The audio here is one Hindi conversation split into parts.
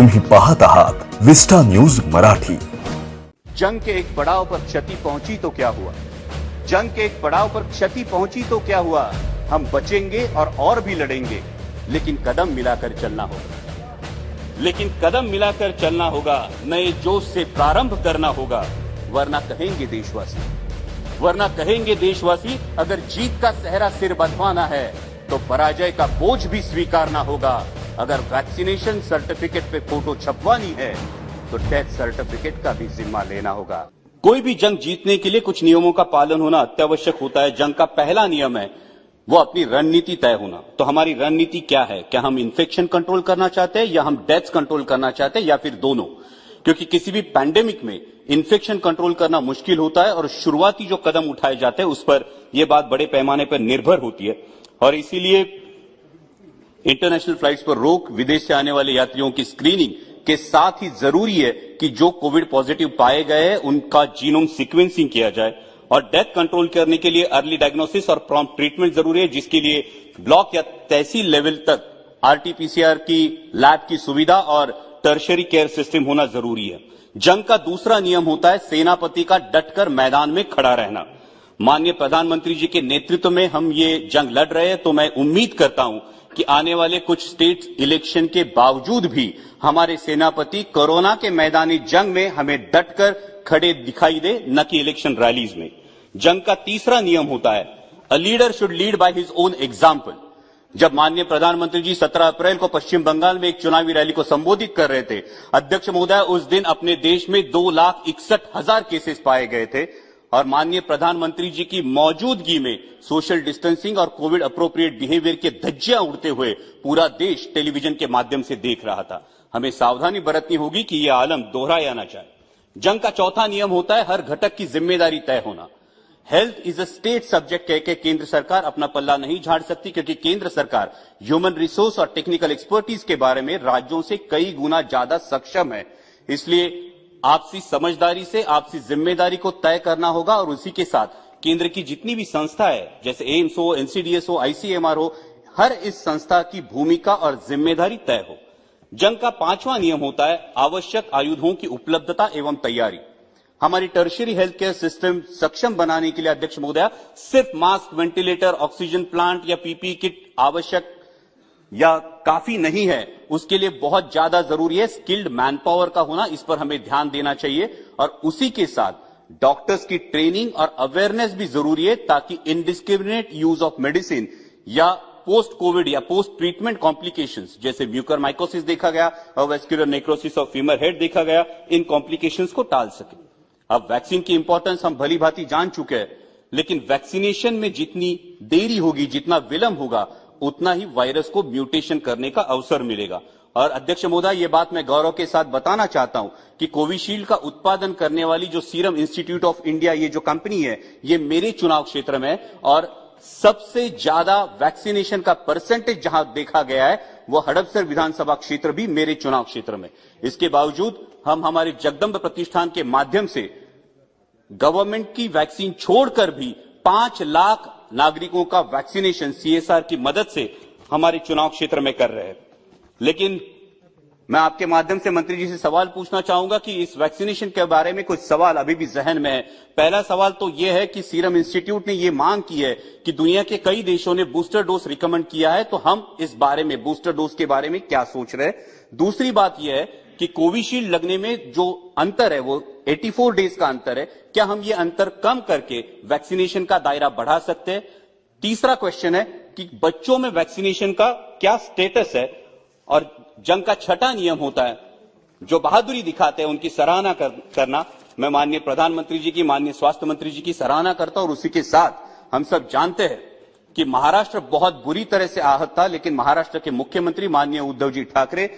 तुम्ही पाहत आहात विस्टा न्यूज मराठी। जंग के एक पड़ाव पर क्षति पहुंची तो क्या हुआ? जंग के एक पड़ाव पर क्षति पहुंची तो क्या हुआ? हम बचेंगे और भी लड़ेंगे, लेकिन कदम मिलाकर चलना होगा। लेकिन कदम मिलाकर चलना होगा, नए जोश से प्रारंभ करना होगा, वरना कहेंगे देशवासी अगर जीत का सेहरा सिर बंधवाना है तो पराजय का बोझ भी स्वीकारना होगा। अगर वैक्सीनेशन सर्टिफिकेट पे फोटो छपवानी है तो डेथ सर्टिफिकेट का भी जिम्मा लेना होगा। कोई भी जंग जीतने के लिए कुछ नियमों का पालन होना अत्यावश्यक होता है। जंग का पहला नियम है वो अपनी रणनीति तय होना। तो हमारी रणनीति क्या है? क्या हम इन्फेक्शन कंट्रोल करना चाहते हैं या हम डेथ्स कंट्रोल करना चाहते हैं या फिर दोनों? क्योंकि किसी भी पैंडेमिक में इन्फेक्शन कंट्रोल करना मुश्किल होता है और शुरुआती जो कदम उठाए जाते हैं उस पर यह बात बड़े पैमाने पर निर्भर होती है। और इसीलिए इंटरनेशनल फ्लाइट्स पर रोक, विदेश से आने वाले यात्रियों की स्क्रीनिंग के साथ ही जरूरी है कि जो कोविड पॉजिटिव पाए गए हैं उनका जीनोम सीक्वेंसिंग किया जाए। और डेथ कंट्रोल करने के लिए अर्ली डायग्नोसिस और प्रॉम्प्ट ट्रीटमेंट जरूरी है, जिसके लिए ब्लॉक या तहसील लेवल तक आरटीपीसीआर की लैब की सुविधा और टर्शरी केयर सिस्टम होना जरूरी है। जंग का दूसरा नियम होता है सेनापति का डटकर मैदान में खड़ा रहना। माननीय प्रधानमंत्री जी के नेतृत्व में हम ये जंग लड़ रहे हैं, तो मैं उम्मीद करता हूं कि आने वाले कुछ स्टेट इलेक्शन के बावजूद भी हमारे सेनापति कोरोना के मैदानी जंग में हमें डटकर खड़े दिखाई दे, न कि इलेक्शन रैलीज में। जंग का तीसरा नियम होता है a leader should lead by his own example. जब माननीय प्रधानमंत्री जी 17 अप्रैल को पश्चिम बंगाल में एक चुनावी रैली को संबोधित कर रहे थे, अध्यक्ष महोदय, उस दिन अपने देश में 2,61,000 केसेस पाए गए थे और माननीय प्रधानमंत्री जी की मौजूदगी में सोशल डिस्टेंसिंग और कोविड अप्रोप्रिएट बिहेवियर के धज्जियां उड़ते हुए पूरा देश टेलीविजन के माध्यम से देख रहा था। हमें सावधानी बरतनी होगी कि यह आलम दोहराया ना जाए। जंग का चौथा नियम होता है हर घटक की जिम्मेदारी तय होना। Health is a state subject कह के केंद्र सरकार अपना पल्ला नहीं झाड़ सकती, क्योंकि केंद्र सरकार ह्यूमन रिसोर्स और टेक्निकल एक्सपर्टीज के बारे में राज्यों से कई गुना ज्यादा सक्षम है। इसलिए आपसी समझदारी से आपसी जिम्मेदारी को तय करना होगा और उसी के साथ केंद्र की जितनी भी संस्था है, जैसे एम्स हो, एनसीडीएस हो, आईसीएमआर हो, हर इस संस्था की भूमिका और जिम्मेदारी तय हो। जंग का पांचवा नियम होता है आवश्यक आयुधों की उपलब्धता एवं तैयारी। हमारी टर्शियरी हेल्थ केयर सिस्टम सक्षम बनाने के लिए अध्यक्ष महोदय सिर्फ मास्क, वेंटिलेटर, ऑक्सीजन प्लांट या पीपीई किट आवश्यक या काफी नहीं है। उसके लिए बहुत ज्यादा जरूरी है स्किल्ड मैन पावर का होना। इस पर हमें ध्यान देना चाहिए और उसी के साथ डॉक्टर्स की ट्रेनिंग और अवेयरनेस भी जरूरी है, ताकि इनडिस्क्रिमिनेट यूज ऑफ मेडिसिन या पोस्ट कोविड या पोस्ट ट्रीटमेंट कॉम्प्लिकेशंस जैसे म्यूकरमाइकोसिस देखा गया और vascular necrosis of femur head देखा गया, इन कॉम्प्लिकेशंस को टाल सके। अब वैक्सीन की इंपॉर्टेंस हम भली भांति जान चुके हैं, लेकिन वैक्सीनेशन में जितनी देरी होगी, जितना विलंब होगा, उतना ही वायरस को म्यूटेशन करने का अवसर मिलेगा। और अध्यक्ष महोदय, यह बात मैं गौरव के साथ बताना चाहता हूं कि कोविशील्ड का उत्पादन करने वाली जो सीरम इंस्टीट्यूट ऑफ इंडिया, ये जो कंपनी है, ये मेरे चुनाव क्षेत्र में है और सबसे ज्यादा वैक्सीनेशन का परसेंटेज जहां देखा गया है वो हड़पसर विधानसभा क्षेत्र भी मेरे चुनाव क्षेत्र में। इसके बावजूद हम हमारे जगदम्ब प्रतिष्ठान के माध्यम से गवर्नमेंट की वैक्सीन छोड़कर भी 5 लाख नागरिकों का वैक्सीनेशन सीएसआर की मदद से हमारे चुनाव क्षेत्र में कर रहे हैं। लेकिन मैं आपके माध्यम से मंत्री जी से सवाल पूछना चाहूंगा कि इस वैक्सीनेशन के बारे में कुछ सवाल अभी भी जहन में है। पहला सवाल तो यह है कि सीरम इंस्टीट्यूट ने यह मांग की है कि दुनिया के कई देशों ने बूस्टर डोज रिकमेंड किया है, तो हम इस बारे में बूस्टर डोज के बारे में क्या सोच रहे हैं। दूसरी बात यह है कि कोविशील्ड लगने में जो अंतर है वो 84 डेज का अंतर है, क्या हम ये अंतर कम करके वैक्सीनेशन का दायरा बढ़ा सकते हैं। तीसरा क्वेश्चन है कि बच्चों में वैक्सीनेशन का क्या स्टेटस है। और जंग का छठा नियम होता है जो बहादुरी दिखाते हैं उनकी सराहना करना। मैं माननीय प्रधानमंत्री जी की, माननीय स्वास्थ्य मंत्री जी की सराहना करता हूं और उसी के साथ हम सब जानते हैं कि महाराष्ट्र बहुत बुरी तरह से आहत था, लेकिन महाराष्ट्र के मुख्यमंत्री माननीय उद्धव जी ठाकरे,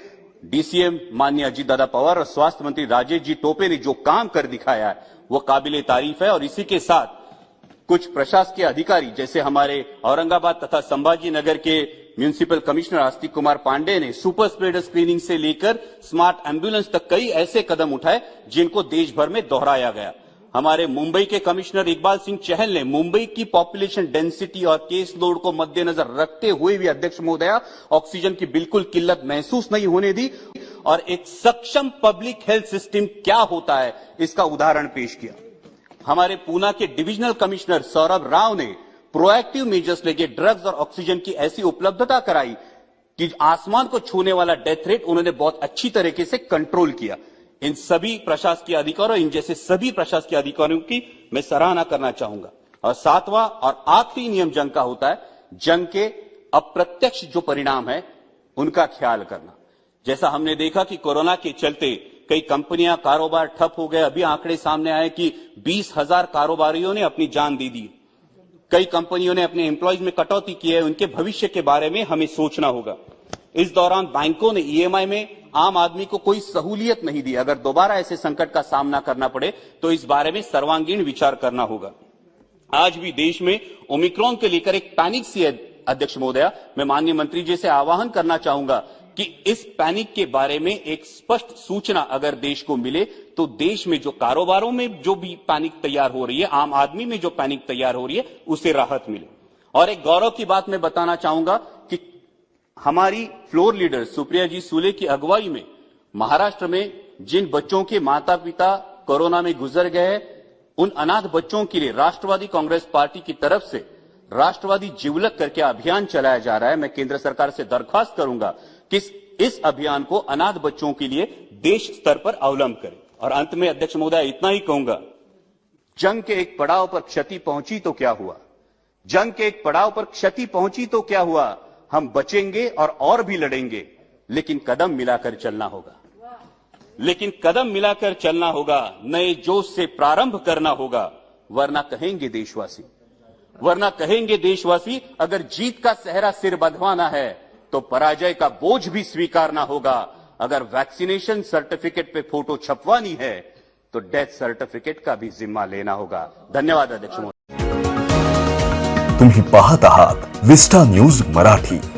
डीसीएम माननीय अजीत दादा पवार और स्वास्थ्य मंत्री राजेश जी टोपे ने जो काम कर दिखाया है वो काबिले तारीफ है। और इसी के साथ कुछ प्रशासकीय अधिकारी जैसे हमारे औरंगाबाद तथा संभाजी नगर के म्युनिसिपल कमिश्नर आस्तिक कुमार पांडे ने सुपर स्प्रेडर स्क्रीनिंग से लेकर स्मार्ट एम्बुलेंस तक कई ऐसे कदम उठाए जिनको देश भर में दोहराया गया। हमारे मुंबई के कमिश्नर इकबाल सिंह चहल ने मुंबई की पॉपुलेशन डेंसिटी और केस लोड को मद्देनजर रखते हुए भी अध्यक्ष महोदया ऑक्सीजन की बिल्कुल किल्लत महसूस नहीं होने दी और एक सक्षम पब्लिक हेल्थ सिस्टम क्या होता है इसका उदाहरण पेश किया। हमारे पूना के डिविजनल कमिश्नर सौरभ राव ने प्रोएक्टिव मेजर्स लेके ड्रग्स और ऑक्सीजन की ऐसी उपलब्धता कराई कि आसमान को छूने वाला डेथ रेट उन्होंने बहुत अच्छी तरीके से कंट्रोल किया। इन सभी प्रशासकीय अधिकारियों, इन जैसे सभी प्रशासकीय अधिकारियों की मैं सराहना करना चाहूंगा। और सातवां और आखिरी नियम जंग का होता है जंग के अप्रत्यक्ष जो परिणाम है उनका ख्याल करना। जैसा हमने देखा कि कोरोना के चलते कई कंपनियां, कारोबार ठप हो गए। अभी आंकड़े सामने आए कि 20,000 कारोबारियों ने अपनी जान दे दी। कई कंपनियों ने अपने एम्प्लॉयज में कटौती की है। उनके भविष्य के बारे में हमें सोचना होगा। इस दौरान बैंकों ने ईएमआई में आम आदमी को कोई सहूलियत नहीं दी। अगर दोबारा ऐसे संकट का सामना करना पड़े तो इस बारे में सर्वांगीण विचार करना होगा। आज भी देश में ओमिक्रॉन के लेकर एक पैनिक सी है। अध्यक्ष महोदया, मैं माननीय मंत्री जी से आह्वान करना चाहूंगा कि इस पैनिक के बारे में एक स्पष्ट सूचना अगर देश को मिले तो देश में जो कारोबारों में जो भी पैनिक तैयार हो रही है, आम आदमी में जो पैनिक तैयार हो रही है, उसे राहत मिले। और एक गौरव की बात मैं बताना चाहूंगा कि हमारी फ्लोर लीडर सुप्रिया जी सूले की अगुवाई में महाराष्ट्र में जिन बच्चों के माता पिता कोरोना में गुजर गए हैं, उन अनाथ बच्चों के लिए राष्ट्रवादी कांग्रेस पार्टी की तरफ से राष्ट्रवादी जिवलक करके अभियान चलाया जा रहा है। मैं केंद्र सरकार से दरख्वास्त करूंगा कि इस अभियान को अनाथ बच्चों के लिए देश स्तर पर अवलंब करें। और अंत में अध्यक्ष महोदय इतना ही कहूंगा, जंग के एक पड़ाव पर क्षति पहुंची तो क्या हुआ, जंग के एक पड़ाव पर क्षति पहुंची तो क्या हुआ, हम बचेंगे और भी लड़ेंगे, लेकिन कदम मिलाकर चलना होगा। लेकिन कदम मिलाकर चलना होगा, नए जोश से प्रारंभ करना होगा, वरना कहेंगे देशवासी अगर जीत का सेहरा सिर बंधवाना है तो पराजय का बोझ भी स्वीकारना होगा। अगर वैक्सीनेशन सर्टिफिकेट पे फोटो छपवानी है तो डेथ सर्टिफिकेट का भी जिम्मा लेना होगा। धन्यवाद अध्यक्ष महोदय। तुम्ही पाहत आहात विस्टा न्यूज मराठी।